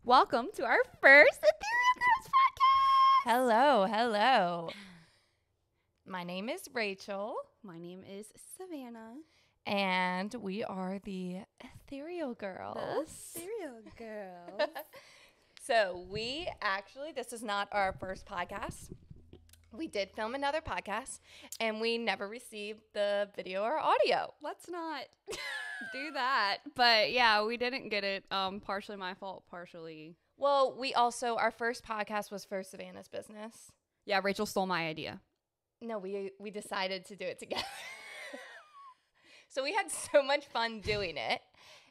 Welcome to our first Ethereal Girls podcast. Hello. My name is Rachel. My name is Savannah. And we are the Ethereal Girls. Ethereal Girls. So this is not our first podcast. We did film another podcast, and we never received the video or audio. Let's not do that. But yeah, we didn't get it. Partially my fault, partially. Well, our first podcast was for Savannah's business. Yeah, Rachel stole my idea. No, we decided to do it together. So we had so much fun doing it.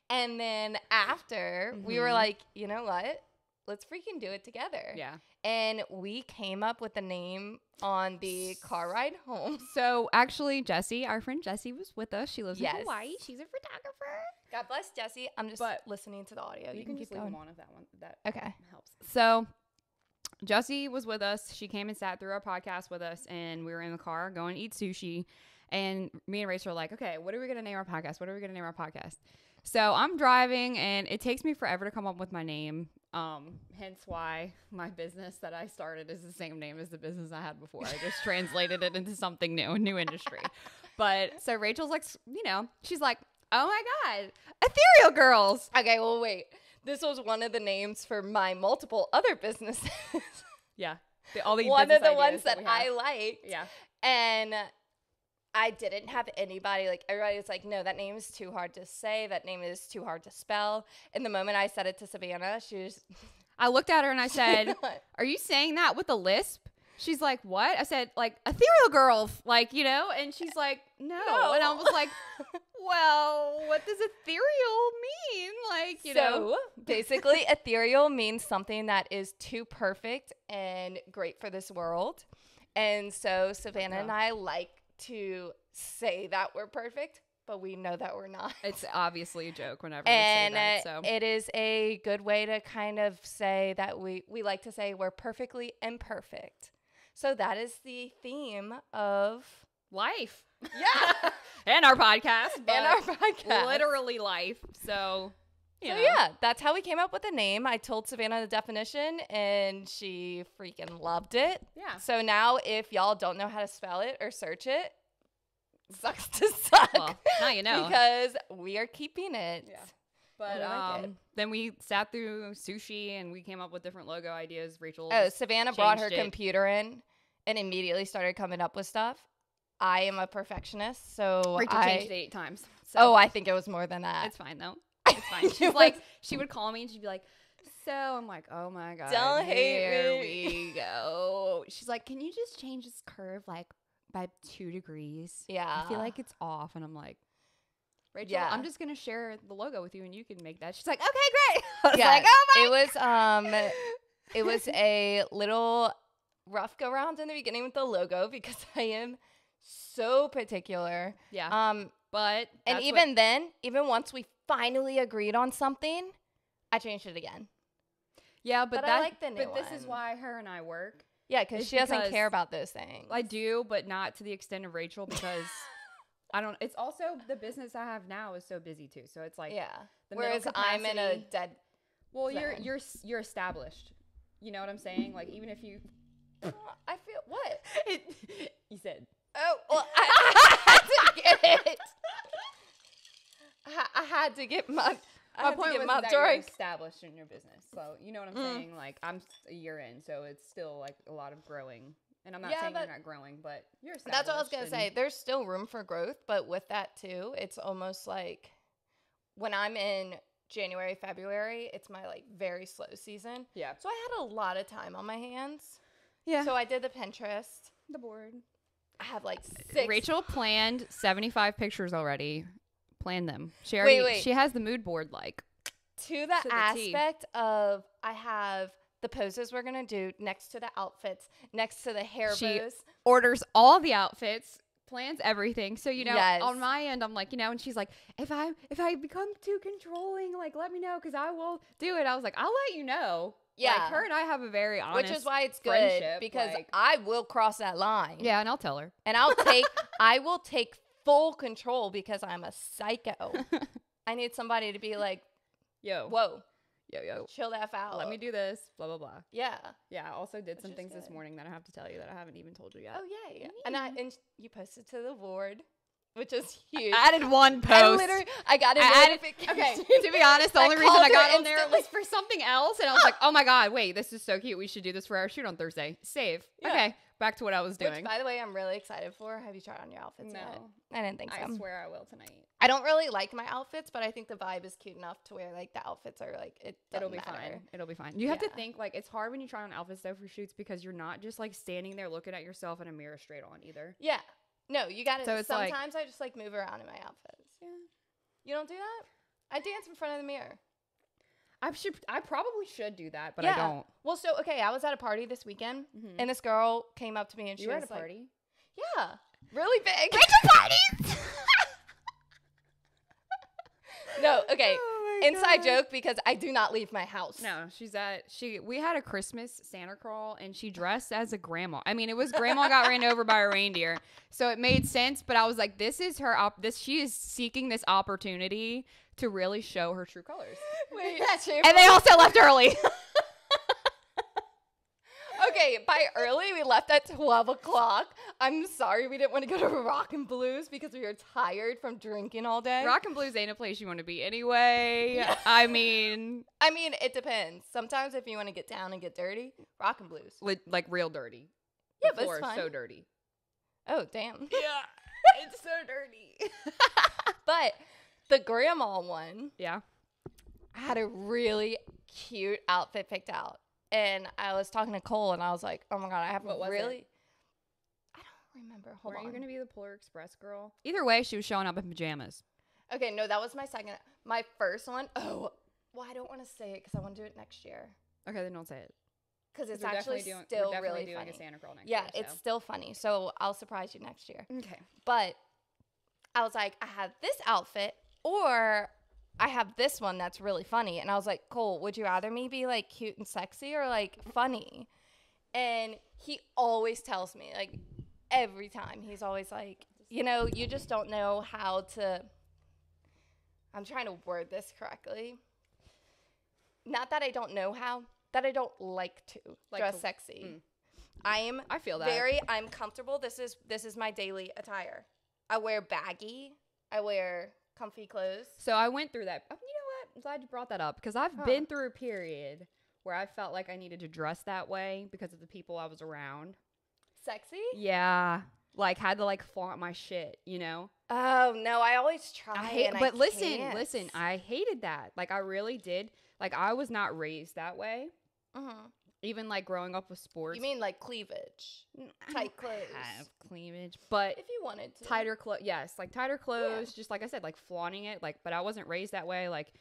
And then after, we were like, you know what? Let's freaking do it together. Yeah. And we came up with the name on the car ride home. So actually, Jessie, our friend Jessie, was with us. She lives in Yes. Hawaii. She's a photographer. God bless Jessie. I'm just listening to the audio. You can just keep leave going. them on if that Okay. helps. So Jessie was with us. She came and sat through our podcast with us, and we were in the car going to eat sushi. And me and Rachel were like, okay, what are we going to name our podcast? So I'm driving, and it takes me forever to come up with my name. Hence why my business that I started is the same name as the business I had before. I just translated it into something new, a new industry. But so Rachel's like, she's like, oh my God, Ethereal Girls. Okay, well, wait. This was one of the names for my multiple other businesses. Yeah. All the one of the business ones ideas that I liked. Yeah. And I didn't have anybody, like, everybody was like, no, that name is too hard to say. That name is too hard to spell. And the moment I said it to Savannah, I looked at her and I said, are you saying that with a lisp? She's like, what? I said, like, Ethereal Girls, like, and she's like, no. And I was like, well, what does ethereal mean? Like, So, basically, ethereal means something that is too perfect and great for this world. And so Savannah and I like to say that we're perfect, but we know that we're not. It's obviously a joke whenever we say that. So it is a good way to kind of say that we like to say we're perfectly imperfect. So that is the theme of life. Yeah. And our podcast. Literally life. So yeah, that's how we came up with the name. I told Savannah the definition, and she freaking loved it. Yeah. So now if y'all don't know how to spell it or search it, sucks to suck. Well, now you know. Because we are keeping it. Yeah. But then we sat through sushi, and we came up with different logo ideas. Savannah brought her computer in and immediately started coming up with stuff. I am a perfectionist, so Rachel changed it 8 times. So. Oh, I think it was more than that. It's fine, though. It's fine. She's like, she would call me and she'd be like, so I'm like, oh my God. Don't hate me. Here we go. She's like, can you just change this curve like by 2 degrees? Yeah. I feel like it's off. And I'm like, Rachel, I'm just going to share the logo with you and you can make that. She's like, okay, great. I was like, oh my. It was a little rough go around in the beginning with the logo because I am so particular. Yeah. But even once we finally agreed on something, I changed it again. Yeah, but I like the new one. This is why her and I work. Yeah, because she doesn't care about those things. I do, but not to the extent of Rachel because I don't. It's also the business I have now is so busy too. So it's like whereas I'm in a dead. Well, you're established. You know what I'm saying? Like even if you, I feel what you said. Oh well, I had to get it. I had to get my. My point was that you're established in your business, so you know what I'm saying. Like I'm a year in, so it's still like a lot of growing. And I'm not saying you're not growing, but you're established. That's what I was gonna say. There's still room for growth, but with that too, it's almost like when I'm in January, February, it's my like very slow season. Yeah. So I had a lot of time on my hands. Yeah. So I did the Pinterest, the board. I have like 6. Rachel planned 75 pictures already. Planned them. She has the mood board like to the aspect of I have the poses we're gonna do next to the outfits, next to the hair bows. Orders all the outfits, plans everything. So on my end, I'm like, and she's like, if I become too controlling, like let me know because I will do it. I was like, I'll let you know. Yeah, like her and I have a very honest, which is why it's good because I will cross that line. Yeah, and I'll tell her, and I will take full control because I'm a psycho. I need somebody to be like, yo, whoa. yo, chill the F out. let me do this, blah, blah, blah. Yeah. Yeah, I also did some is things this good. morning that I have to tell you that I haven't even told you yet. Oh, yeah. And you posted to the board, which is huge. I added one post. I got a notification. Okay, to be honest, the only reason I got on there instantly. was for something else, and I was like, oh my god, wait, this is so cute. We should do this for our shoot on Thursday. Save. Yeah. Okay, back to what I was doing. Which, by the way, I'm really excited for. Have you tried on your outfits yet? I didn't think so. I swear I will tonight. I don't really like my outfits, but I think the vibe is cute enough to where like the outfits are like It'll be matter. fine. It'll be fine. You have to Yeah. think like it's hard when you try on outfits though for shoots because you're not just like standing there looking at yourself in a mirror straight on either. Yeah. No, you got to. So it's sometimes I just like move around in my outfits. Yeah. You don't do that? I dance in front of the mirror. I probably should do that, but Yeah. I don't. Well, so okay, I was at a party this weekend, Mhm. and this girl came up to me and she You were was at a like, party? "Yeah, really big." parties. No, okay. Oh my Inside God. joke because I do not leave my house. No, we had a Christmas Santa crawl and she dressed as a grandma. I mean, it was grandma got ran over by a reindeer. So it made sense, but I was like, this is her she is seeking this opportunity to really show her true colors. Wait, And they also left early. okay, by early we left at 12 o'clock. I'm sorry we didn't want to go to Rock and Blues because we were tired from drinking all day. Rock and Blues ain't a place you want to be anyway. Yeah. I mean, it depends. Sometimes if you want to get down and get dirty, Rock and Blues. like real dirty. Yeah, The but it's floor is fine. so dirty. Oh, damn. Yeah, it's so dirty. But the grandma one Yeah. had a really cute outfit picked out. And I was talking to Cole and I was like, oh my God, I have What was really. it? I don't remember. Hold Were on. you going to be the Polar Express girl? Either way, she was showing up in pajamas. Okay, no, that was my second. My first one, oh, well, I don't want to say it because I want to do it next year. Okay, then don't say it. Because it's We're actually definitely still we're really doing funny. a Santa Crawl next Yeah, year, it's so. still funny. So I'll surprise you next year. Okay. But I was like, I have this outfit or I have this one that's really funny. And I was like, Cole, would you rather me be like cute and sexy or like funny? And he always tells me, like every time, he's always like, you know, you just don't know how to. I'm trying to word this correctly. Not that I don't know how, that I don't like to dress sexy. I feel that. I'm comfortable. This is my daily attire. I wear baggy. I wear comfy clothes. So I went through that. Oh, you know what? I'm glad you brought that up because I've been through a period where I felt like I needed to dress that way because of the people I was around. Sexy? Yeah. Like had to like flaunt my shit, you know? Oh, no, I always try. But listen, I hated that. Like I really did. Like I was not raised that way. Mm-hmm. Even like growing up with sports. You mean like cleavage? I Tight don't clothes. have cleavage, but If you wanted to. tighter clothes. Yes, like tighter clothes. Just like I said, like flaunting it. Like, but I wasn't raised that way. Like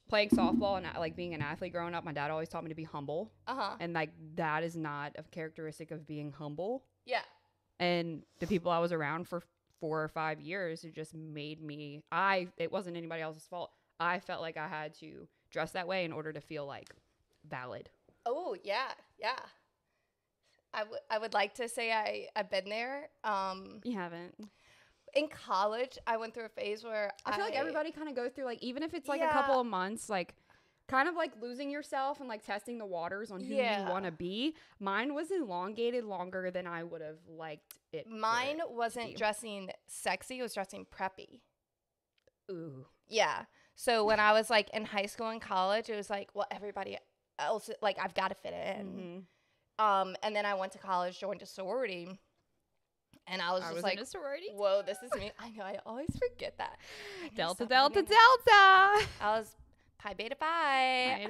playing softball and like being an athlete growing up, my dad always taught me to be humble, Uh-huh. and like that is not a characteristic of being humble. Yeah. And the people I was around for 4 or 5 years, it just made me. It wasn't anybody else's fault. I felt like I had to dress that way in order to feel like valid. Oh, yeah. Yeah. I would like to say I've been there. You haven't. In college, I went through a phase where I feel like everybody kind of goes through like even if it's like a Yeah. couple of months, like kind of like losing yourself and like testing the waters on who you want to be. Mine was elongated longer than I would have liked it. Mine wasn't dressing sexy; it was dressing preppy. Ooh. Yeah. So when I was like in high school and college, it was like, well, everybody else, like I've got to fit in. Mm-hmm. And then I went to college, joined a sorority, and I was just like, in a sorority. whoa, this is me. I know, I always forget that. Delta, Stop Delta, forgetting Delta. that. I was Pi Beta Pi.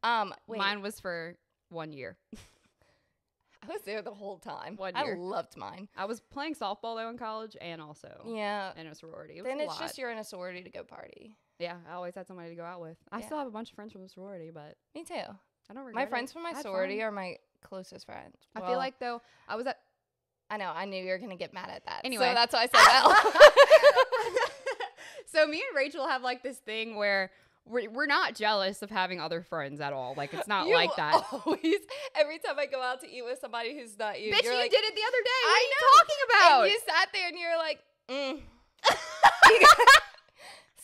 Bye. Wait, Mine was for 1 year. I was there the whole time. 1 I year. loved mine. I was playing softball though in college and also Yeah. in a sorority. It was Then a it's lot. just you're in a sorority to go party. Yeah, I always had somebody to go out with. I Yeah. still have a bunch of friends from the sorority, but Me too. I don't regret My it. friends from my I had sorority fun. are my closest friends. I Well, feel like though I was at I know. I knew you were gonna get mad at that. Anyway. so that's why I said that. So me and Rachel have like this thing where we're not jealous of having other friends at all. Like it's not You like that. Always, every time I go out to eat with somebody who's not you, Bitch, you're you like, did it the other day. What I are you know. talking about? And you sat there and you're like,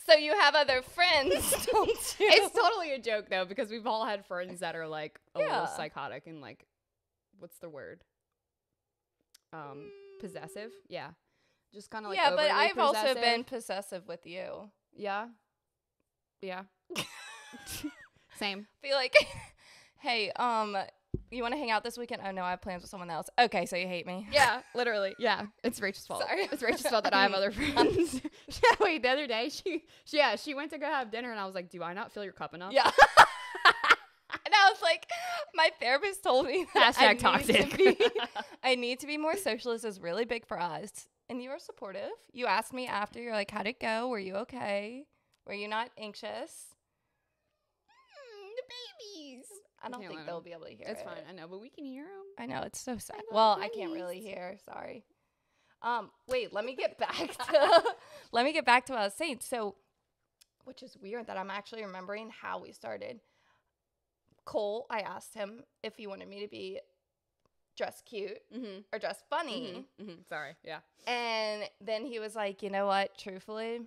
So you have other friends, don't you? It's totally a joke though, because we've all had friends that are like a little psychotic and like, what's the word? Possessive. Yeah. Just kind of like but I've also possessive. been possessive with you. Yeah. Same. Be like, hey, you want to hang out this weekend? Oh no, I have plans with someone else. Okay, so you hate me? Yeah, literally. Yeah, it's Rachel's fault. Sorry. It's Rachel's fault that I have other friends. Wait, the other day she went to go have dinner and I was like, do I not fill your cup enough? Yeah. And I was like, my therapist told me that Hashtag toxic. I need to be more social. This is really big for us. And you were supportive. You asked me after. You're like, how'd it go? Were you okay? Were you not anxious? The babies. I don't think they'll be able to hear it. It's fine. I know, but we can hear them. I know. It's so sad. Well, I can't really hear. Sorry. Wait, let me get back to what I was saying. So, which is weird that I'm actually remembering how we started. Cole, I asked him if he wanted me to be dressed cute or dressed funny. Sorry. Yeah. And then he was like, you know what? Truthfully,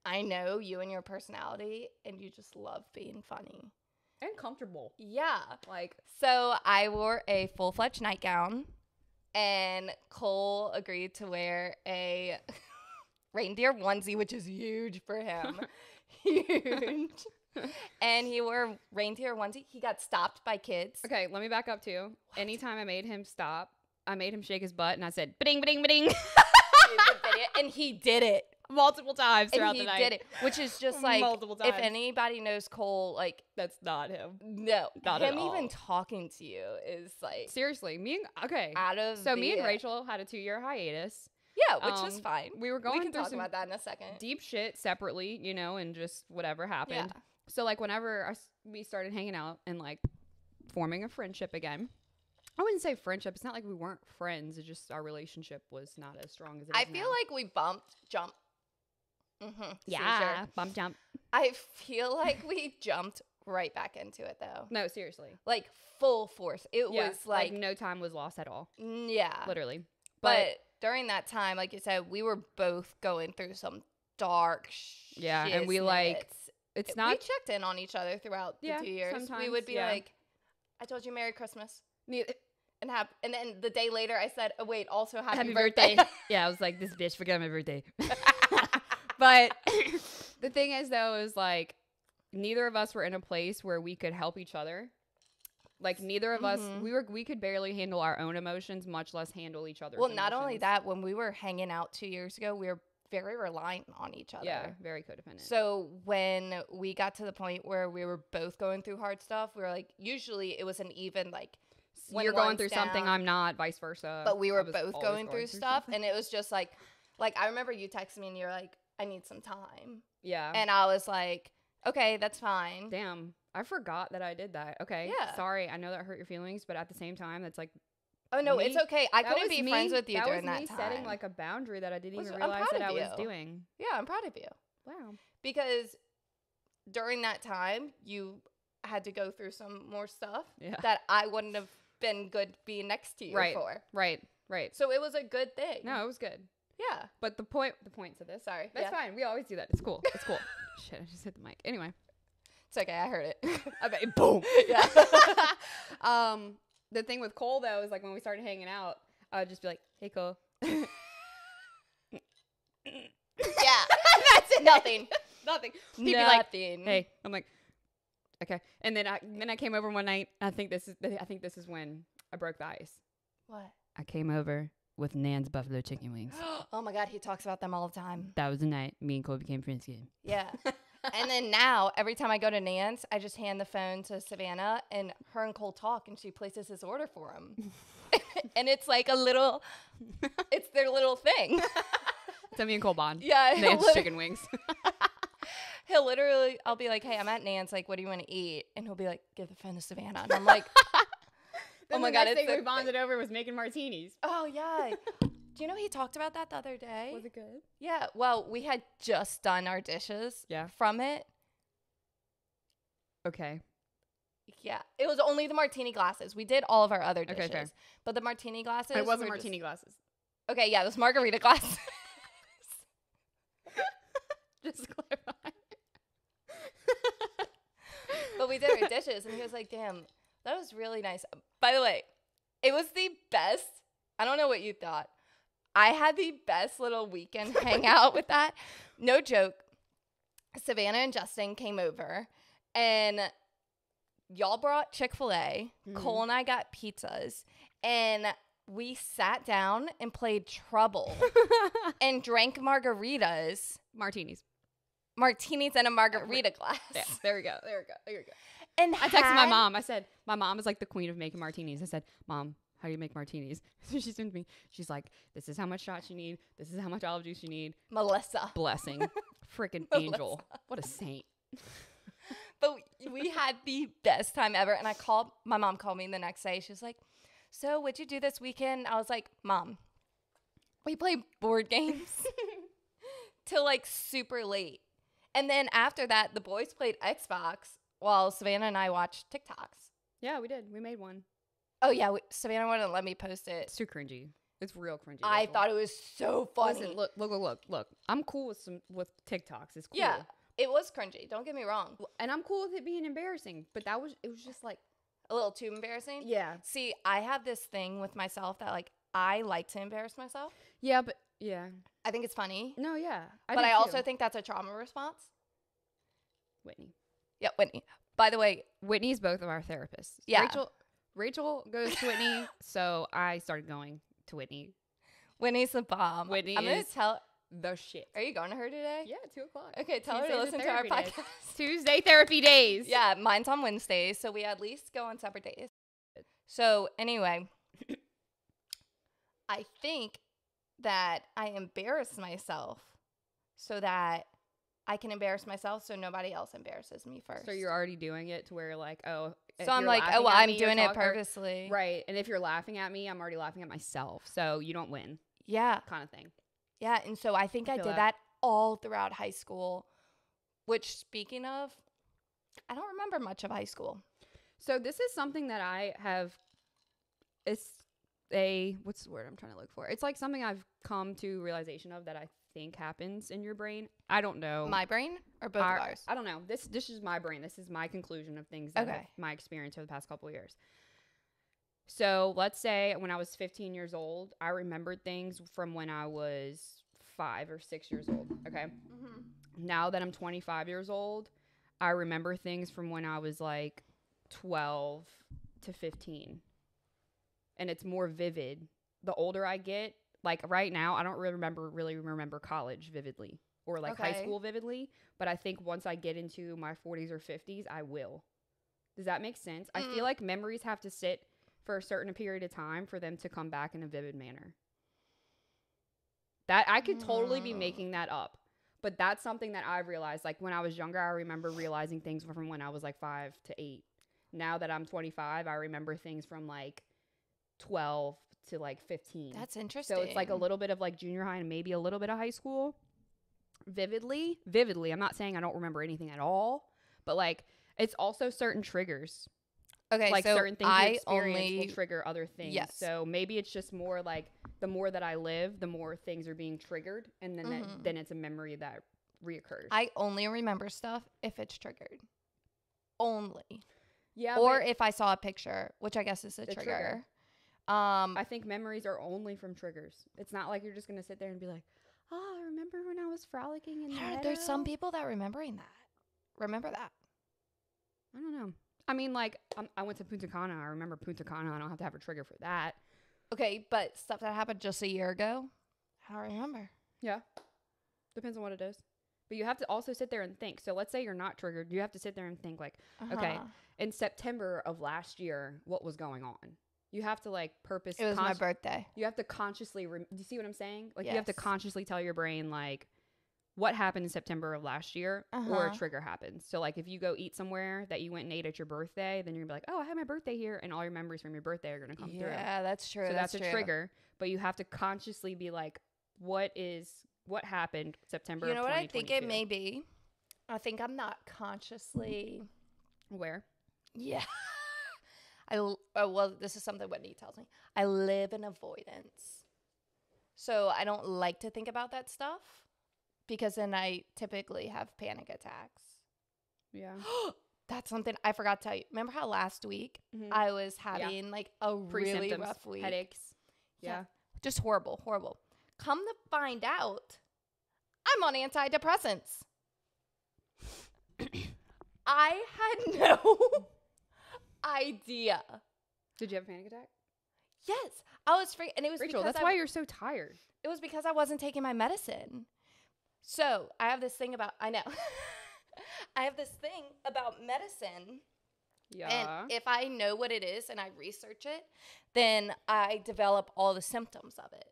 I know you and your personality, and you just love being funny. And comfortable. Yeah. Like, so I wore a full-fledged nightgown, and Cole agreed to wear a reindeer onesie, which is huge for him. Huge. And he wore a reindeer onesie. He got stopped by kids. okay, let me back up too. What? Anytime I made him stop, I made him shake his butt, and I said, ba-ding, ba-ding, ba-ding. And he did it. Multiple times throughout the night. And he did it, which is just like, multiple times. If anybody knows Cole, like, that's not him. No, not him at all. even talking to you is like, seriously. Me and Rachel had a 2-year hiatus. Yeah, which was fine. We were going we can through talk some about that in a second. deep shit separately, you know, and just whatever happened. Yeah. So like whenever we started hanging out and like forming a friendship again. I wouldn't say friendship. It's not like we weren't friends. It's just our relationship was not as strong as it is I feel now. like we jumped. Yeah, Sure. bump jump. I feel like we jumped right back into it though. No, seriously. Like full force. It was like no time was lost at all. Yeah. Literally. But during that time, like you said, we were both going through some dark shit. Yeah, and we like it's not. We checked in on each other throughout the 2 years. Sometimes, we would be like, "I told you Merry Christmas," and then the day later, I said, "Oh wait, also happy birthday." Yeah, I was like, "This bitch forgot my birthday." But the thing is, though, is like neither of us were in a place where we could help each other. Like neither of us, we could barely handle our own emotions, much less handle each other's. Well, not only that, when we were hanging out 2 years ago, we were very reliant on each other. Yeah, very codependent. So when we got to the point where we were both going through hard stuff, we were like, usually it was an even like, when you're going through something, I'm not, vice versa. But we were both going through stuff, and it was just like I remember you texted me and you're like, I need some time. Yeah. And I was like, okay, that's fine. Damn, I forgot that I did that. Okay. Yeah. Sorry, I know that hurt your feelings, but at the same time, that's like. Oh no, it's okay. I couldn't be friends with you during that was time. me setting like a boundary that I didn't even realize that I was doing. Yeah, I'm proud of you. Wow. Because during that time, you had to go through some more stuff Yeah. that I wouldn't have been good being next to you for. Right. So it was a good thing. No, it was good. Yeah. But the point to this. Sorry. That's fine. We always do that. It's cool. It's cool. Shit, I just hit the mic. Anyway. It's okay. I heard it. I bet. Boom. Yeah. The thing with Cole, though, is like when we started hanging out, I would just be like, hey, Cole. Yeah. That's it. Nothing. He'd be like, hey. I'm like, okay. And then I came over one night. I think this is when I broke the ice. What? I came over with Nan's buffalo chicken wings. Oh my God, he talks about them all the time. That was the night me and Cole became friends again. Yeah. And then now, every time I go to Nan's, I just hand the phone to Savannah, and her and Cole talk, and she places his order for him. And it's like it's their little thing. So me and Cole bond. Yeah. Nan's chicken wings. He'll literally, I'll be like, hey, I'm at Nan's, like, what do you want to eat? And he'll be like, give the phone to Savannah. And I'm like, oh my God. Next thing we bonded over was making martinis. Oh, yeah. Do you know he talked about that the other day? Was it good? Yeah. Well, we had just done our dishes from it. Okay. Yeah. It was only the martini glasses. We did all of our other dishes. Okay, fair. But the martini glasses. It wasn't martini glasses. Okay, yeah, those margarita glasses. Just clarify. But we did our dishes, and he was like, damn, that was really nice. By the way, it was the best. I don't know what you thought. I had the best little weekend hangout with that. No joke. Savannah and Justin came over, and y'all brought Chick-fil-A. Cole and I got pizzas, and we sat down and played Trouble and drank margaritas. Martinis And a margarita glass. Yeah, there we go. And I texted my mom. I said, my mom is like the queen of making martinis. I said, Mom, how do you make martinis? So she sent me. She's like, this is how much shots you need. This is how much olive juice you need. Melissa. Blessing. Freaking angel. What a saint. But we had the best time ever. And my mom called me the next day. She was like, so what'd you do this weekend? I was like, Mom, we played board games till like super late. And then after that, the boys played Xbox while Savannah and I watched TikToks. Yeah, we did. We made one. Oh, yeah. Savannah wouldn't let me post it. It's too cringy. It's real cringy. I thought it was so funny. Listen, look. I'm cool with TikToks. It's cool. Yeah, it was cringy. Don't get me wrong. And I'm cool with it being embarrassing. But it was just like a little too embarrassing. Yeah. See, I have this thing with myself that like I like to embarrass myself. Yeah, but yeah. I think it's funny. No, yeah. But I also think that's a trauma response. Whitney. Yeah, Whitney. By the way, Whitney's both of our therapists. Yeah. Rachel goes to Whitney, so I started going to Whitney. Whitney's the bomb. Whitney I'm going is to tell. the shit. Are you going to her today? Yeah, 2:00. Okay, tell her to listen to our podcast. Tuesday therapy days. Yeah, mine's on Wednesdays, so we at least go on separate days. So anyway, I think that I embarrass myself so that I can embarrass myself so nobody else embarrasses me first. So you're already doing it to where like, oh. So I'm like, oh, well, I'm doing it purposely. Right. And if you're laughing at me, I'm already laughing at myself. So you don't win. Yeah. Kind of thing. Yeah. And so I think I did that all throughout high school, which speaking of, I don't remember much of high school. So this is something that I have, what's the word I'm trying to look for? It's like something I've come to realization of that I think happens in your brain. I don't know. My brain or both of ours? I don't know. This is my brain. This is my conclusion of things that my experience over the past couple of years. So let's say when I was 15 years old, I remembered things from when I was 5 or 6 years old. Okay. Mm-hmm. Now that I'm 25 years old, I remember things from when I was like 12 to 15. And it's more vivid. The older I get, like right now, I don't really remember college vividly or like high school vividly. But I think once I get into my 40s or 50s, I will. Does that make sense? I feel like memories have to sit for a certain period of time for them to come back in a vivid manner. That I could totally be making that up. But that's something that I've realized. Like when I was younger, I remember realizing things from when I was like 5 to 8. Now that I'm 25, I remember things from like 12 to like 15. That's interesting. So it's like a little bit of like junior high and maybe a little bit of high school. Vividly. I'm not saying I don't remember anything at all, but like it's also certain triggers. Okay, like so certain things you experience will trigger other things. Yes. So maybe it's just more like the more that I live, the more things are being triggered, and then then it's a memory that reoccurs. I only remember stuff if it's triggered. Only. Yeah. Or if I saw a picture, which I guess is a trigger. I think memories are only from triggers. It's not like you're just gonna sit there and be like, "Oh, I remember when I was frolicking in the meadow." There's some people that remember that. I don't know. I mean, like, I went to Punta Cana. I remember Punta Cana. I don't have to have a trigger for that. Okay, but stuff that happened just a year ago, I don't remember. Yeah. Depends on what it is. But you have to also sit there and think. So let's say you're not triggered. You have to sit there and think like, okay, in September of last year, what was going on? You have to like It was my birthday. You have to consciously, do you see what I'm saying? Like you have to consciously tell your brain like, what happened in September of last year or a trigger happens. So like if you go eat somewhere that you went and ate at your birthday, then you're gonna be like, oh, I had my birthday here, and all your memories from your birthday are gonna come through. Yeah, that's true. So that's a trigger. But you have to consciously be like, what happened September of 2022? You know what I think it may be? I think I'm not consciously aware. Yeah. Well, this is something Whitney tells me. I live in avoidance. So I don't like to think about that stuff because then I typically have panic attacks. Yeah. That's something I forgot to tell you. Remember how last week Mhm. I was having like a really Pre-symptoms, rough week? headaches. Yeah. Just horrible, horrible. Come to find out, I'm on antidepressants. I had no idea. Did you have a panic attack? Yes, I was free, and it was Rachel, because that's why you're so tired. it was because I wasn't taking my medicine. So I have this thing about I have this thing about medicine. Yeah. And if I know what it is and I research it, then I develop all the symptoms of it.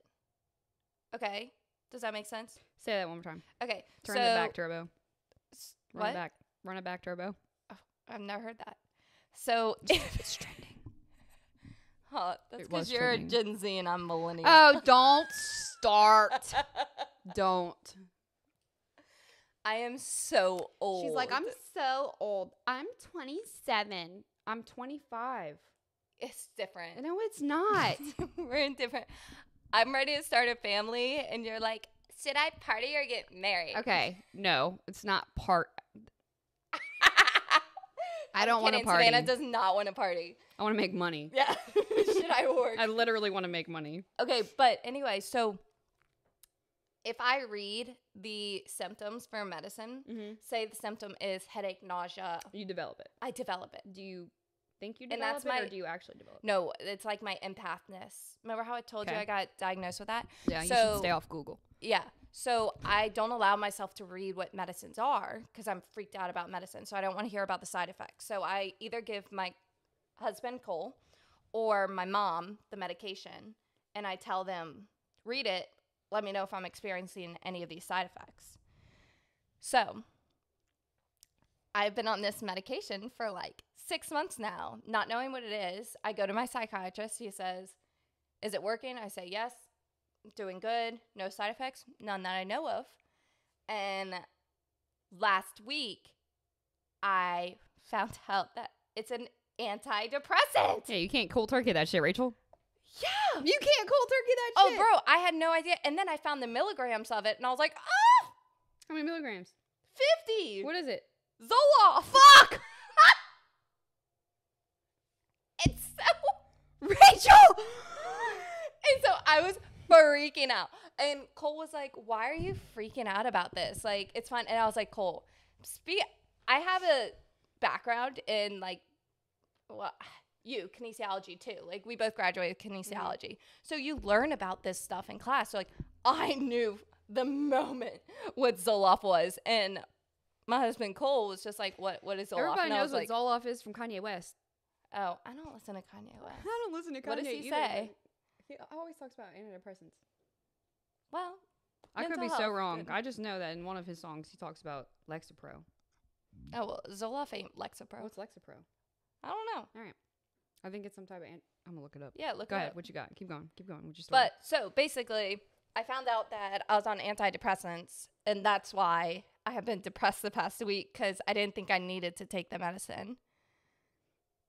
Okay? Does that make sense? Say that one more time. Okay. Turn it back, Turbo. Run What? it back. Run it back, Turbo. Oh, I've never heard that. So It's trending. Oh, that's It was because you're a trending. Gen Z and I'm millennial. Oh, don't start. Don't. I am so old. She's like, I'm so old. I'm 27. I'm 25. It's different. No, it's not. We're in different. I'm ready to start a family, and you're like, should I party or get married? Okay. No, it's not part. I don't want to Kidding, party. Savannah does not want to party. I want to make money. Yeah. Should I work? I literally want to make money. Okay, but anyway, so if I read the symptoms for medicine, say the symptom is headache, nausea, You develop it. I develop it. Do you think you And develop that's it, or my- do you actually develop it? No, it's like my empathedness. Remember how I told you Okay. I got diagnosed with that? Yeah, you So- should stay off Google. Yeah. So I don't allow myself to read what medicines are because I'm freaked out about medicine. So I don't want to hear about the side effects. So I either give my husband, Cole, or my mom the medication, and I tell them, read it, let me know if I'm experiencing any of these side effects. So I've been on this medication for like 6 months now, not knowing what it is. I go to my psychiatrist. He says, is it working? I say, yes. Doing good. No side effects. None that I know of. And last week, I found out that it's an antidepressant. Yeah, you can't cold turkey that shit, Rachel. Yeah. You can't cold turkey that Oh, shit. bro, I had no idea. And then I found the milligrams of it, and I was like, oh, How many milligrams? 50. What is it? Zoloft. Fuck. It's so... Rachel! And so I was freaking out. And Cole was like, why are you freaking out about this? Like, it's fine. And I was like, Cole, I have a background in, like, well, kinesiology too. Like, we both graduated kinesiology. So you learn about this stuff in class. So, like, I knew the moment what Zoloft was. And my husband, Cole, was just like, what is Zoloft? Everybody And I knows was what Zoloft is from Kanye West. oh, I don't listen to Kanye West. I don't listen to Kanye What does he either. say? He always talks about antidepressants. Well, I could mental be so health, wrong. good. I just know that in one of his songs, he talks about Lexapro. oh, well, Zoloft ain't Lexapro. What's Lexapro? I don't know. All right. I think it's some type of I'm going to look it up. Yeah, look Go it ahead. up. What you got? Keep going. Keep going. What's your story? But so basically, I found out that I was on antidepressants, and that's why I have been depressed the past week because I didn't think I needed to take the medicine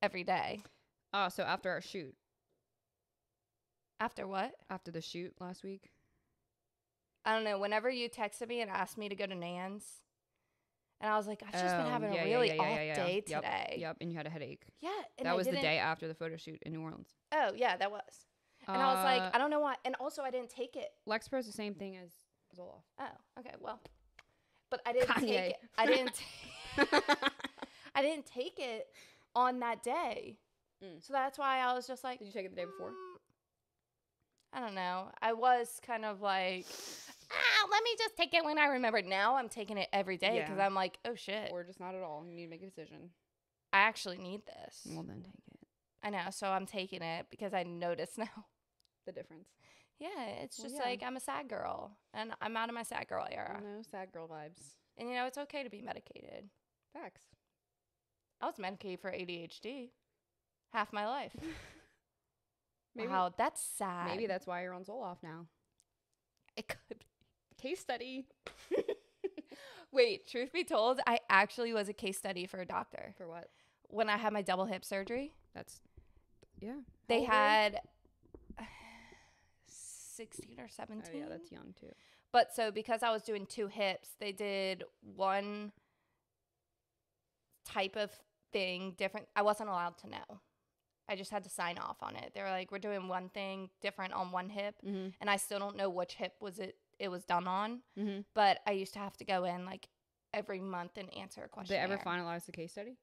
every day. Oh, so after our shoot. After what? After the shoot last week. I don't know. Whenever you texted me and asked me to go to Nan's, and I was like, I've just been Oh, having yeah, a yeah, really yeah, yeah, off yeah, yeah. day Yep, today. Yep, and you had a headache. Yeah. And That I was the didn't- day after the photo shoot in New Orleans. Oh, yeah, that was. And I was like, I don't know why. And also, I didn't take it. Lexapro's the same thing as Zoloft. Oh, okay. Well, but I didn't Kanye. take it. I didn't. I didn't take it on that day. Mm. So that's why I was just like, Did you take it the day before? I don't know. I was kind of like, let me just take it when I remember. Now I'm taking it every day because Yeah. I'm like, oh shit, Or just not at all. You need to make a decision. I actually need this. Well, then take it. I know. So I'm taking it because I notice now. The difference. Yeah, it's Well, just yeah. like I'm a sad girl and I'm out of my sad girl era. No sad girl vibes. And you know, it's okay to be medicated. Facts. I was medicated for ADHD half my life. Maybe, Wow, that's sad. maybe that's why you're on Zoloft now. it could be. Case study. Wait, truth be told, I actually was a case study for a doctor. For what? When I had my double hip surgery, That's, yeah. they How old were you? had 16 or 17. Oh, yeah, that's young too. But so because I was doing 2 hips, they did one type of thing different. I wasn't allowed to know. I just had to sign off on it. They were like, we're doing one thing different on one hip. Mm-hmm. And I still don't know which hip it was done on. Mm-hmm. But I used to have to go in like every month and answer a question. Did they ever finalize the case study?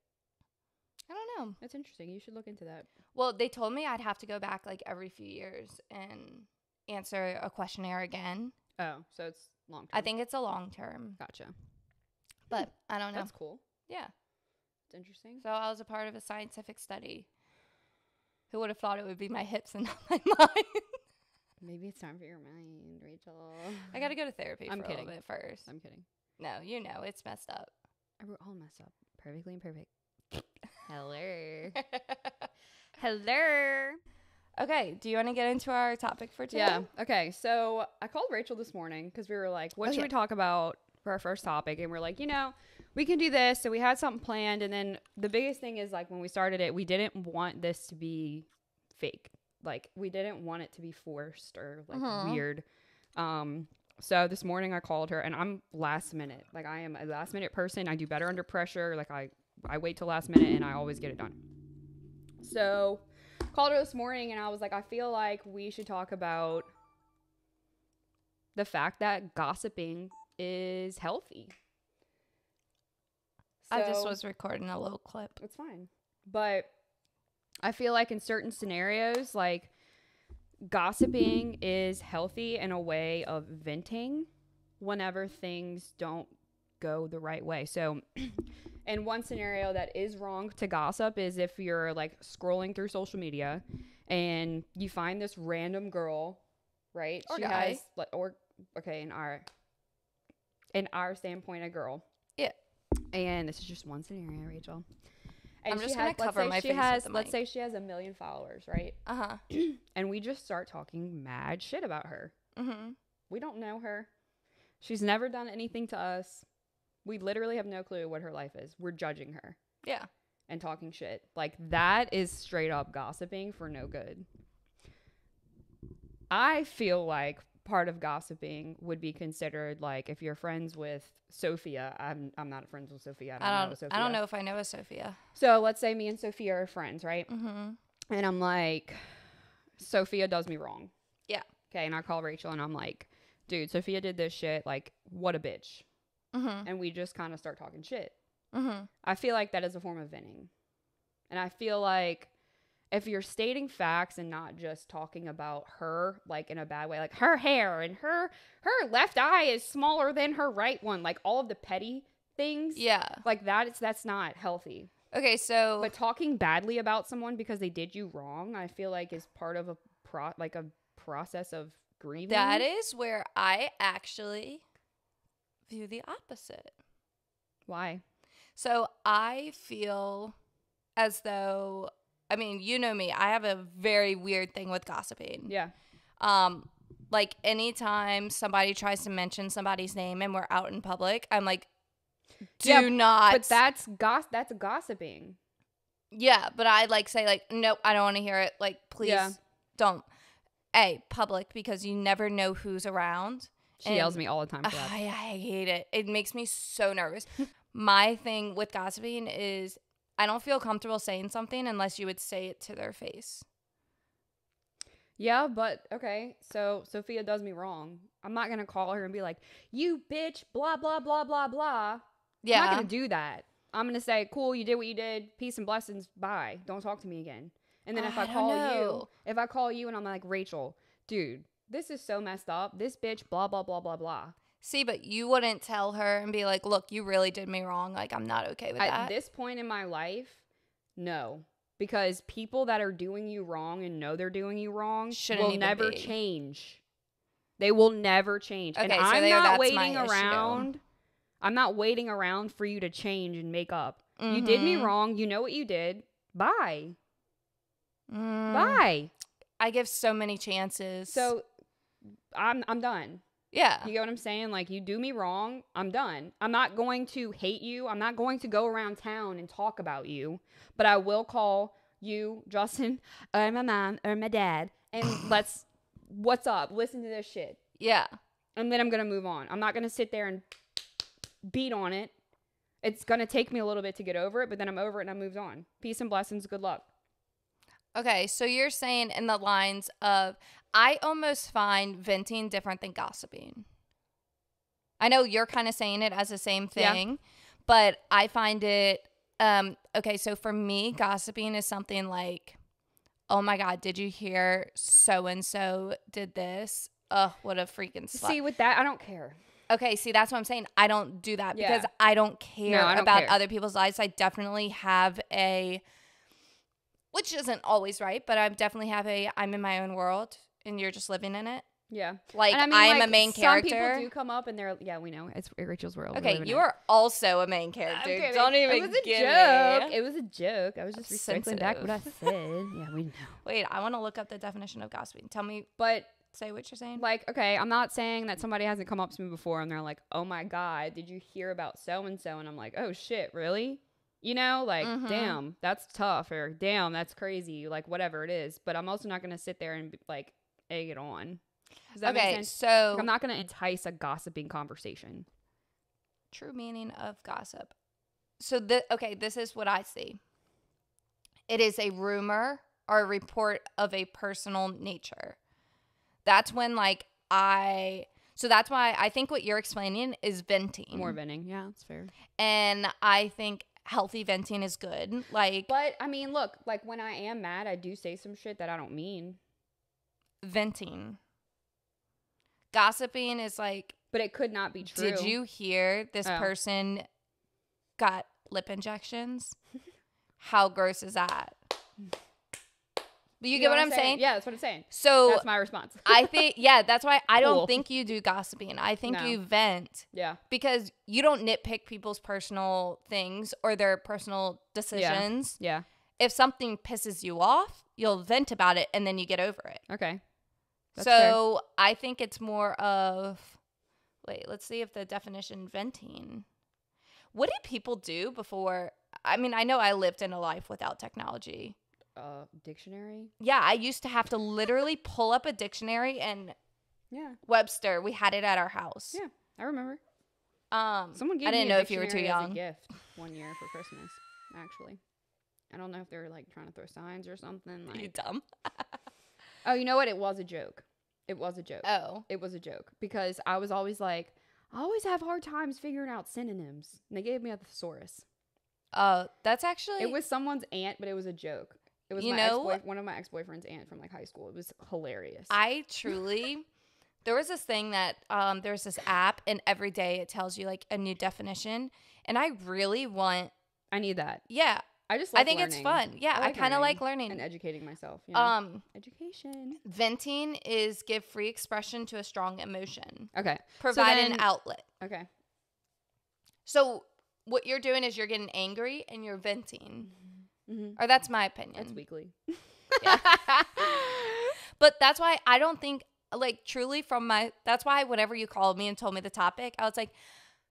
I don't know. That's interesting. You should look into that. Well, they told me I'd have to go back like every few years and answer a questionnaire again. Oh, so it's long term. I think it's a long term. Gotcha. But I don't know. That's cool. Yeah. It's interesting. So I was a part of a scientific study. Who would have thought it would be my hips and not my mind? Maybe it's time for your mind, Rachel. I got to go to therapy I'm for kidding. a little bit first. I'm kidding. No, you know, it's messed up. We're all messed up. Perfectly imperfect. Hello. Hello. Okay, do you want to get into our topic for today? Yeah. Okay. So I called Rachel this morning because we were like, what should we talk about for our first topic? And we're like, we can do this. So we had something planned. And then the biggest thing is like when we started it, we didn't want this to be fake. Like we didn't want it to be forced or like weird. So this morning I called her and I'm last minute. Like I am a last minute person. I do better under pressure. Like I wait till last minute and I always get it done. So called her this morning and I was like, I feel like we should talk about the fact that gossiping is healthy. I just was recording a little clip. It's fine. But I feel like in certain scenarios, like gossiping is healthy in a way of venting whenever things don't go the right way. So in one scenario that is wrong to gossip is if you're like scrolling through social media and you find this random girl, right? Or guy. In our standpoint, a girl. Yeah. And this is just one scenario, Rachel. And I'm just going to cover my face with the mic. Let's say she has 1 million followers, right? Uh-huh. And we just start talking mad shit about her. Mm-hmm. We don't know her. She's never done anything to us. We literally have no clue what her life is. We're judging her. Yeah. And talking shit. Like, that is straight up gossiping for no good. I feel like part of gossiping would be considered like if you're friends with Sophia. I'm not friends with Sophia. I don't know if I know a Sophia. So let's say me and Sophia are friends, right? Mm-hmm. And I'm like, Sophia does me wrong. Yeah. Okay. And I call Rachel and I'm like, dude, Sophia did this shit. Like, what a bitch. Mm-hmm. And we just kind of start talking shit. Mm-hmm. I feel like that is a form of venting. And I feel like if you're stating facts and not just talking about her, like in a bad way, like her hair and her left eye is smaller than her right one, like all of the petty things. Yeah. Like that's not healthy. Okay, so. But talking badly about someone because they did you wrong, I feel like is part of a process of grieving. That is where I actually view the opposite. Why? So I feel as though, I mean, you know me, I have a very weird thing with gossiping. Yeah. Like anytime somebody tries to mention somebody's name and we're out in public, I'm like, do not. But that's gossiping. Yeah, but I like say like, nope, I don't want to hear it. Like, please don't. Public, because you never know who's around. She yells at me all the time for that. I hate it. It makes me so nervous. My thing with gossiping is I don't feel comfortable saying something unless you would say it to their face. Yeah, but okay. So Sophia does me wrong. I'm not going to call her and be like, you bitch, blah, blah, blah, blah, blah. Yeah. I'm not going to do that. I'm going to say, cool, you did what you did. Peace and blessings. Bye. Don't talk to me again. And then if I call you and I'm like, Rachel, dude, this is so messed up. This bitch, blah, blah, blah, blah, blah. See, but you wouldn't tell her and be like, look, you really did me wrong. Like, I'm not okay with that. At this point in my life, no. Because people that are doing you wrong and know they're doing you wrong will never change. They will never change. Okay, and I'm not waiting around. I'm not waiting around for you to change and make up. Mm-hmm. You did me wrong. You know what you did. Bye. Bye. I give so many chances. So I'm done. Yeah. You get what I'm saying? Like, you do me wrong, I'm done. I'm not going to hate you. I'm not going to go around town and talk about you. But I will call you, Justin, or my mom, or my dad, and what's up? Listen to this shit. Yeah. and then I'm going to move on. I'm not going to sit there and beat on it. It's going to take me a little bit to get over it, but then I'm over it and I moved on. Peace and blessings. Good luck. Okay, so you're saying in the lines of, I almost find venting different than gossiping. I know you're kind of saying it as the same thing, but I find it, okay, so for me, gossiping is something like, oh my God, did you hear so-and-so did this? Oh, what a freaking slut. See, with that, I don't care. Okay, see, that's what I'm saying. I don't do that because I don't care about other people's lives. I definitely have which isn't always right, but I definitely have I'm in my own world and you're just living in it. Yeah. Like, I am a main character. Some people do come up and they're, we know. It's Rachel's world. Okay, you are also a main character. Don't even It was a joke. It was a joke. I was just recycling back what I said. Yeah, we know. Wait, I want to look up the definition of gossiping. Tell me. Say what you're saying. Like, okay, I'm not saying that somebody hasn't come up to me before and they're like, oh my God, did you hear about so-and-so? And I'm like, oh shit, really? You know, like, damn, that's tough, or damn, that's crazy, like, whatever it is. But I'm also not going to sit there and, like, egg it on. Does that make sense? So like, I'm not going to entice a gossiping conversation. True meaning of gossip. So, this is what I see. It is a rumor or a report of a personal nature. That's when, like, so that's why I think what you're explaining is venting. More venting. Yeah, that's fair. And I think healthy venting is good. Like, but I mean, look, like when I am mad, I do say some shit that I don't mean. Venting. Gossiping is like, but it could not be true. Did you hear this person got lip injections? How gross is that? You get what I'm saying? Yeah, that's what I'm saying. So that's my response. I think, that's why I don't think you do gossiping. I think you vent. Yeah. Because you don't nitpick people's personal things or their personal decisions. Yeah. If something pisses you off, you'll vent about it and then you get over it. Okay. That's fair. I think it's more of, let's see if the definition venting. What do people do before? I mean, I know I lived in a life without technology. Dictionary? Yeah, I used to have to literally pull up a dictionary and Webster. We had it at our house. Yeah, I remember. Someone gave me a dictionary if you were too young. As a gift one year for Christmas, actually. I don't know if they were like trying to throw signs or something. Like, you dumb. Oh, you know what? It was a joke. It was a joke. Oh. It was a joke because I was always like, I always have hard times figuring out synonyms. And they gave me a thesaurus. That's actually... It was someone's aunt, but it was a joke. It was one of my ex-boyfriend's aunt from like high school. It was hilarious. I truly... There was this thing that... there's this app, and every day it tells you like a new definition. And I really want... I need that. Yeah. I think it's fun. Yeah, I kind of like learning and educating myself. You know? Education. Venting is give free expression to a strong emotion. Okay. Provide an outlet. Okay. So what you're doing is you're getting angry and you're venting. Mm-hmm. Or that's my opinion. That's weekly. Yeah. But that's why I don't think, like, truly that's why whenever you called me and told me the topic, I was like,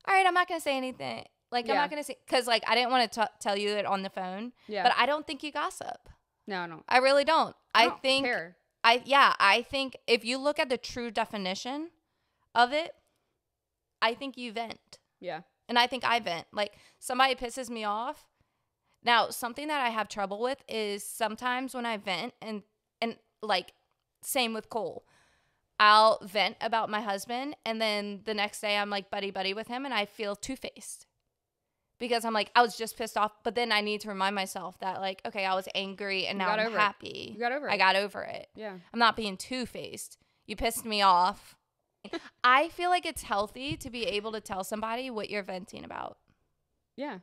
all right, I'm not going to say anything. Like, I'm not going to say, because, like, I didn't want to tell you it on the phone. Yeah. But I don't think you gossip. No, I don't. I really don't. I don't care. I think if you look at the true definition of it, I think you vent. Yeah. And I think I vent. Like, somebody pisses me off. Now, something that I have trouble with is sometimes when I vent and like, same with Cole. I'll vent about my husband, and then the next day I'm like buddy with him, and I feel two-faced. Because I'm like, I was just pissed off, but then I need to remind myself that, like, okay, I was angry and now I'm happy. You got over it. I got over it. Yeah. I'm not being two-faced. You pissed me off. I feel like it's healthy to be able to tell somebody what you're venting about. Yeah.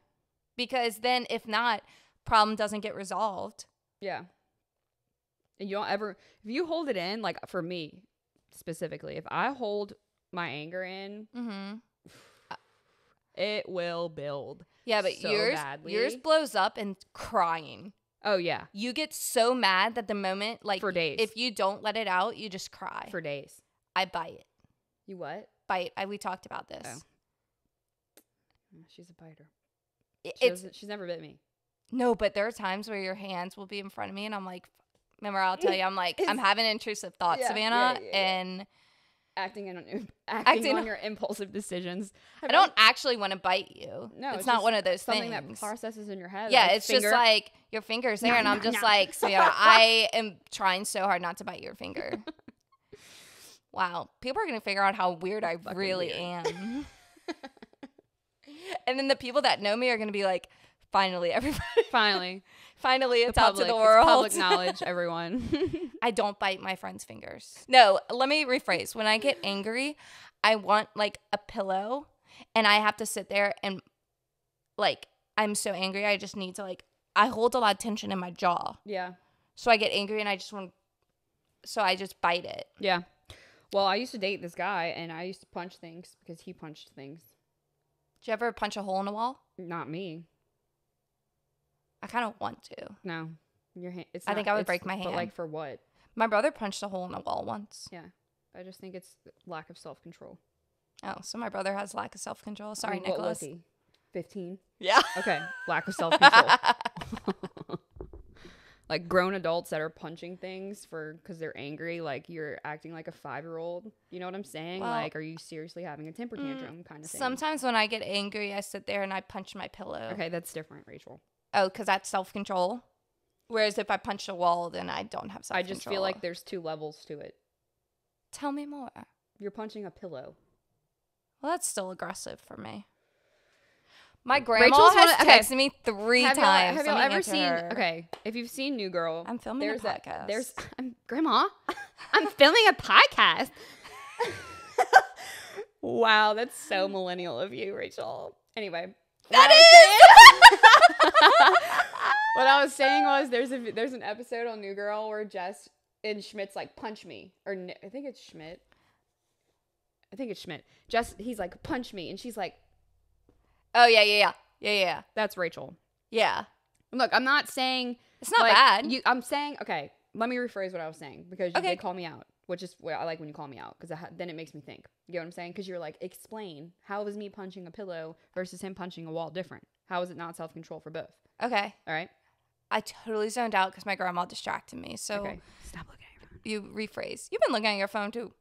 Because then, if not, problem doesn't get resolved. Yeah. And you don't ever, if you hold it in, like for me specifically, if I hold my anger in, it will build. Yeah, but so yours blows up and crying. Oh, yeah. You get so mad that the moment, like, for days. If you don't let it out, you just cry. For days. I bite. You what? Bite. We talked about this. Oh. She's a biter. She's never bit me. No, but there are times where your hands will be in front of me and I'm like, remember I'll tell you, I'm like, I'm having intrusive thoughts, Savannah. And acting Acting on your impulsive decisions. I don't actually want to bite you. No, it's not one of those something things. that processes in your head. Yeah, like it's just like your finger's there, and I'm just like, so yeah, I am trying so hard not to bite your finger. Wow, people are gonna figure out how weird I really am. And then the people that know me are gonna be like, finally, everybody, finally, it's out to the world. It's public knowledge, everyone. I don't bite my friends' fingers. No, let me rephrase. When I get angry, I want like a pillow, and I have to sit there and like, I'm so angry. I just need to like, I hold a lot of tension in my jaw. Yeah. So I get angry and I just bite it. Yeah. Well, I used to date this guy, and I used to punch things because he punched things. Did you ever punch a hole in a wall? Not me. I kind of want to. No. Your hand. I think I would break my hand. But like for what? My brother punched a hole in a wall once. Yeah. I just think it's lack of self-control. Oh, so my brother has lack of self-control. Sorry, Nicholas. Nicholas. What was he? 15? Yeah. Okay. Lack of self-control. Like grown adults that are punching things because they're angry, like you're acting like a 5-year-old. You know what I'm saying? Well, like, are you seriously having a temper tantrum kind of thing? Sometimes when I get angry, I sit there and I punch my pillow. Okay, that's different, Rachel. Oh, because that's self-control? Whereas if I punch a wall, then I don't have self-control. I just feel like there's 2 levels to it. Tell me more. You're punching a pillow. Well, that's still aggressive for me. My grandma has texted me 3 times. Have y'all ever seen? Okay, if you've seen New Girl, I'm filming a podcast. Grandma, I'm filming a podcast. Wow, that's so millennial of you, Rachel. Anyway, what I was saying was there's an episode on New Girl where Jess and Schmidt's like punch me, or I think it's Schmidt. Jess, he's like punch me, and she's like. Oh, yeah. That's Rachel. Yeah. Look, I'm not saying... It's not bad. I'm saying... Okay, let me rephrase what I was saying. Because you did call me out. Which is what I like when you call me out. Because then it makes me think. You know what I'm saying? Because you're like, explain. How is me punching a pillow versus him punching a wall different? How is it not self-control for both? Okay. All right? I totally zoned out because my grandma distracted me. So... Okay. Stop looking at your phone. You rephrase. You've been looking at your phone, too.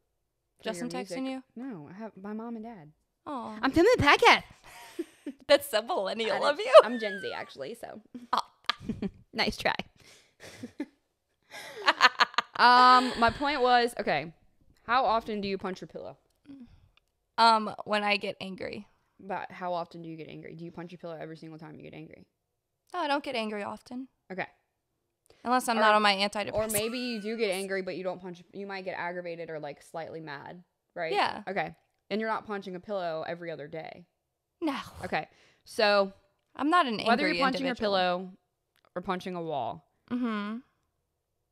Justin texting you? No, I have my mom and dad. Oh. I'm filming the podcast. That's so millennial of you. I'm Gen Z, actually, so. Oh. Nice try. My point was, okay, how often do you punch your pillow? When I get angry. But how often do you get angry? Do you punch your pillow every single time you get angry? No, I don't get angry often. Okay. Unless I'm not on my antidepressant. Or maybe you do get angry, but you don't punch. You might get aggravated or like slightly mad, right? Yeah. Okay. And you're not punching a pillow every other day. No. Okay. So I'm not an angry whether you're punching individual. your pillow or punching a wall,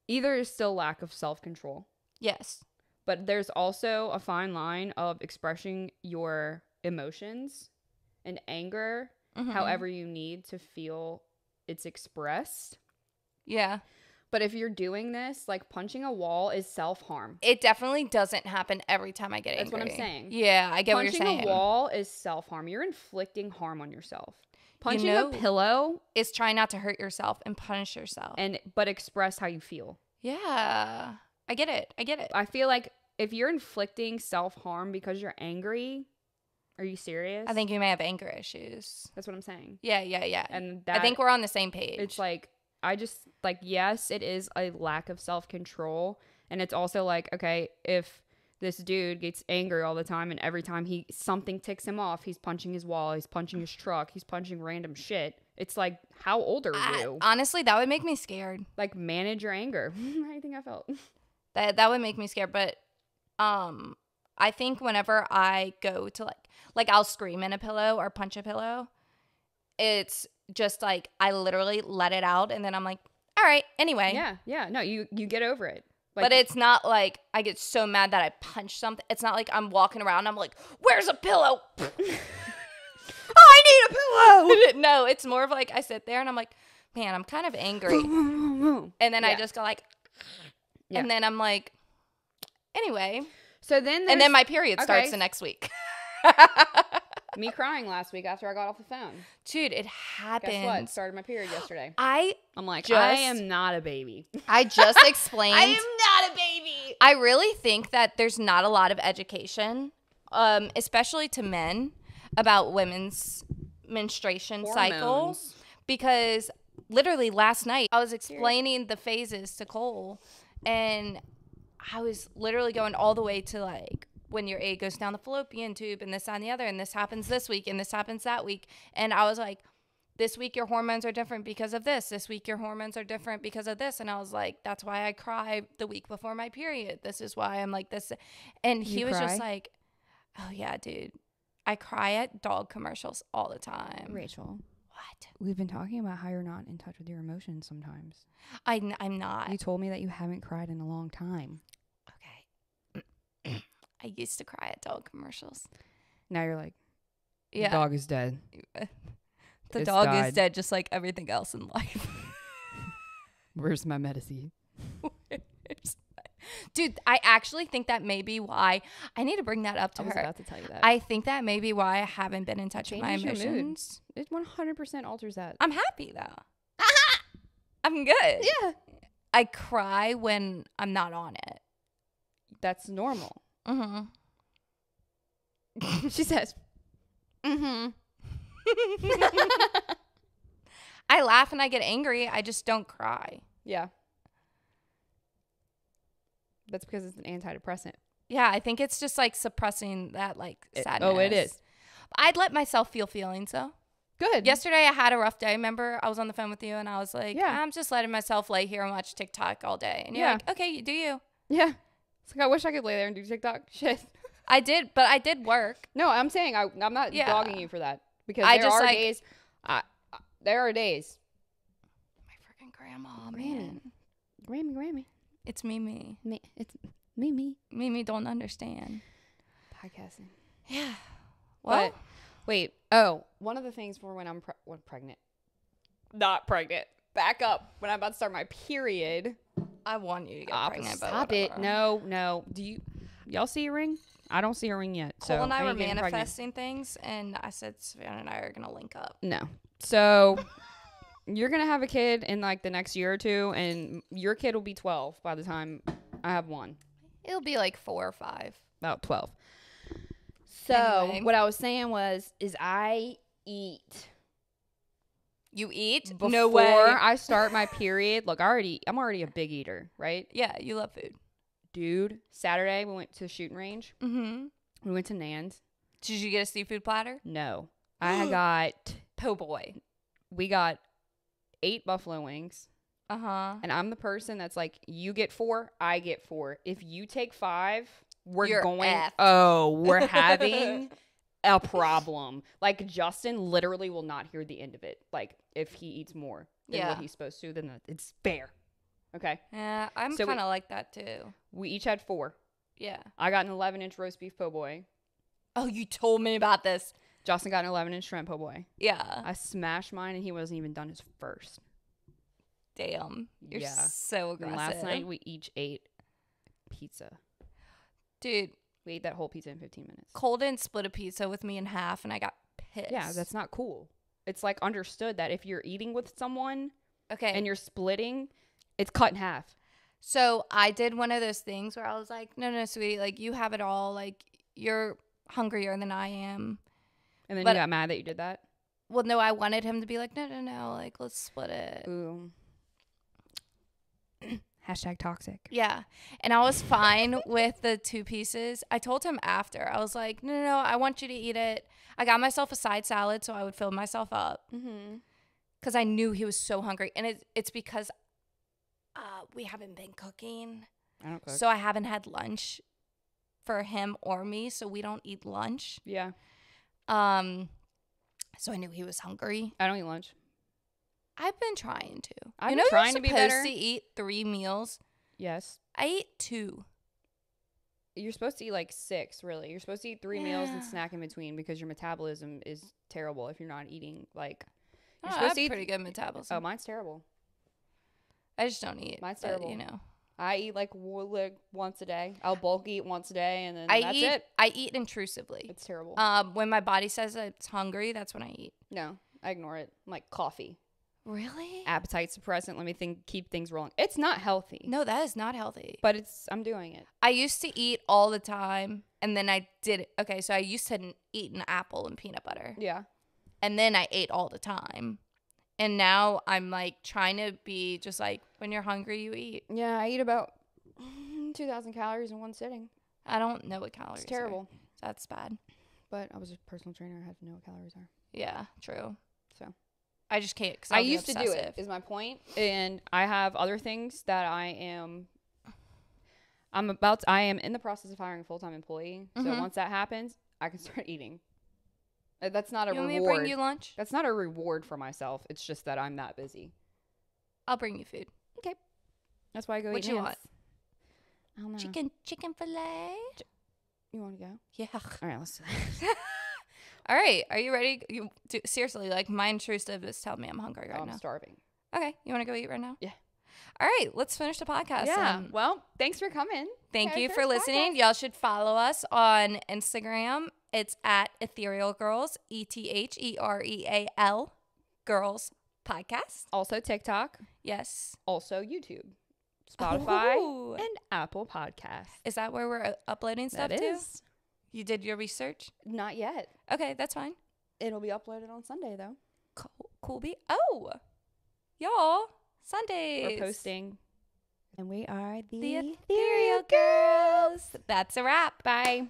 either is still lack of self-control. Yes. But there's also a fine line of expressing your emotions and anger however you need to feel it's expressed. Yeah. But if you're doing this, like punching a wall is self-harm. It definitely doesn't happen every time I get angry. That's what I'm saying. Yeah, I get what you're saying. Punching a wall is self-harm. You're inflicting harm on yourself. Punching a pillow is trying not to hurt yourself and punish yourself. But express how you feel. Yeah. I get it. I feel like if you're inflicting self-harm because you're angry, are you serious? I think you may have anger issues. That's what I'm saying. Yeah. And I think we're on the same page. It's like, I just, like, yes, it is a lack of self-control. And it's also like, okay, if this dude gets angry all the time and every time something ticks him off, he's punching his wall, he's punching his truck, he's punching random shit. It's like, how old are you? Honestly, that would make me scared. Like, manage your anger. I think I felt. That would make me scared. But I think whenever I go to like I'll scream in a pillow or punch a pillow, it's just like I literally let it out and then I'm like, all right, anyway. Yeah. No, you get over it. Like, but it's not like I get so mad that I punch something. It's not like I'm walking around and I'm like, where's a pillow? I need a pillow. No, it's more of like I sit there and I'm like, man, I'm kind of angry. And then I just go like, and then I'm like, anyway. So then and then my period starts the next week. Me crying last week after I got off the phone. Dude, it happens. Guess what? Started my period yesterday. I'm like, I am not a baby. I just explained. I am not a baby. I really think that there's not a lot of education, especially to men, about women's menstruation cycle. Because literally last night I was explaining the phases to Cole, and I was literally going all the way to like when your egg goes down the fallopian tube and this, that, and the other, and this happens this week and this happens that week. And I was like, this week your hormones are different because of this. This week your hormones are different because of this. And I was like, that's why I cry the week before my period. This is why I'm like this. And he was just like, oh yeah, dude. I cry at dog commercials all the time. Rachel. What? We've been talking about how you're not in touch with your emotions sometimes. I'm not. You told me that you haven't cried in a long time. Okay. I used to cry at dog commercials. Now you're like, yeah. The dog is dead. The dog is dead just like everything else in life. Where's my medicine? Dude, I actually think that may be why I need to bring that up to her. I was about to tell you that. I think that may be why I haven't been in touch with my emotions. It 100% alters that. I'm happy though. I'm good. Yeah. I cry when I'm not on it. That's normal. Mm-hmm. She says, mm-hmm. I laugh and I get angry. I just don't cry. Yeah. That's because it's an antidepressant. Yeah, I think it's just like suppressing that like sadness. Oh, it is. I'd let myself feel feelings though. Good. Yesterday I had a rough day. Remember, I was on the phone with you and I was like, yeah. I'm just letting myself lay here and watch TikTok all day. And you're like, okay, you do you. Yeah. It's like, I wish I could lay there and do TikTok. Shit. I did, but I did work. No, I'm saying I'm not dogging you for that. Because days. There are days. My freaking grandma, man. Grammy. It's Mimi. It's Mimi. Mimi don't understand. Podcasting. Yeah. Well, but, wait. Oh, one of the things for when I'm pregnant. Not pregnant. Back up. When I'm about to start my period. I want you to get pregnant. Stop it. No. Do y'all see a ring? I don't see a ring yet. Cole and I were manifesting things, and I said Savannah and I are going to link up. No. So... You're going to have a kid in like the next year or two, and your kid will be 12 by the time I have one. It'll be like 4 or 5. About 12. So anyway. What I was saying is I eat. You eat? Before no way. I start my period. Look, I'm already a big eater, right? Yeah, you love food. Dude, Saturday we went to the shooting range. Mm-hmm. We went to Nan's. Did you get a seafood platter? No. I got... Po' boy. We got 8 buffalo wings. Uh-huh. And I'm the person that's like, you get 4, I get 4. If you take 5, we're having a problem. Like, Justin literally will not hear the end of it. Like, if he eats more than what he's supposed to, then it's fair. Okay? Yeah, I'm kind of like that, too. We each had 4. Yeah. I got an 11-inch roast beef po' boy. Oh, you told me about this. Justin got an 11-inch shrimp po' boy. Yeah. I smashed mine, and he wasn't even done his first. Damn. You're so aggressive. And last night, we each ate pizza. Dude. We ate that whole pizza in 15 minutes. Cole didn't split a pizza with me in half, and I got pissed. Yeah, that's not cool. It's like understood that if you're eating with someone and you're splitting, it's cut in half. So I did one of those things where I was like, no, sweetie, like, you have it all. Like, you're hungrier than I am. And then you got mad that you did that? Well, no, I wanted him to be like, no, like, let's split it. Ooh. Hashtag toxic. Yeah. And I was fine with the 2 pieces. I told him after. I was like, no, I want you to eat it. I got myself a side salad so I would fill myself up. Because I knew he was so hungry. And it's because we haven't been cooking. I don't cook. So I haven't had lunch for him or me. So we don't eat lunch. Yeah. So I knew he was hungry. I don't eat lunch. I've been trying to. I've been trying to be better. You're supposed to eat 3 meals. Yes. I eat 2. You're supposed to eat like 6, really. You're supposed to eat 3 meals and snack in between because your metabolism is terrible if you're not eating like. You're supposed to eat pretty good metabolism. Oh, mine's terrible. I just don't eat. Mine's terrible. You know, I eat like once a day. I'll bulk eat once a day, and then that's it. I eat intrusively. It's terrible. When my body says it's hungry, that's when I eat. No, I ignore it. I'm like coffee. Really? Appetite suppressant. Let me keep things rolling. It's not healthy. No, that is not healthy. But I'm doing it. I used to eat all the time, and then I did it. Okay, so I used to eat an apple and peanut butter. Yeah. And then I ate all the time. And now I'm like trying to be just like, when you're hungry, you eat. Yeah, I eat about 2,000 calories in one sitting. I don't know what calories It's terrible. are. That's bad. But I was a personal trainer. I have to know what calories are. Yeah, true. So I just can't. I used to do it, is my point. And I have other things that I am in the process of hiring a full-time employee. So once that happens, I can start eating. That's not a reward. You want me to bring you lunch? That's not a reward for myself. It's just that I'm that busy. I'll bring you food. Okay. That's why I go eat. What you want? I don't know. Chicken fillet? You want to go? Yeah. All right, let's do that. All right. Are you ready? Seriously, like my intrusive is telling me I'm hungry right now. I'm starving. Okay. You want to go eat right now? Yeah. All right. Let's finish the podcast. Yeah. Well, thanks for coming. Thank you for listening. Y'all should follow us on Instagram. It's at Ethereal Girls, ETHEREAL Girls Podcast. Also TikTok. Yes. Also YouTube, Spotify, Ooh. and Apple Podcasts. Is that where we're uploading stuff That to? is. You did your research? Not yet. Okay, that's fine. It'll be uploaded on Sunday, though. Cool. Oh, y'all, Sundays. We're posting. And we are the Ethereal Girls. That's a wrap. Bye.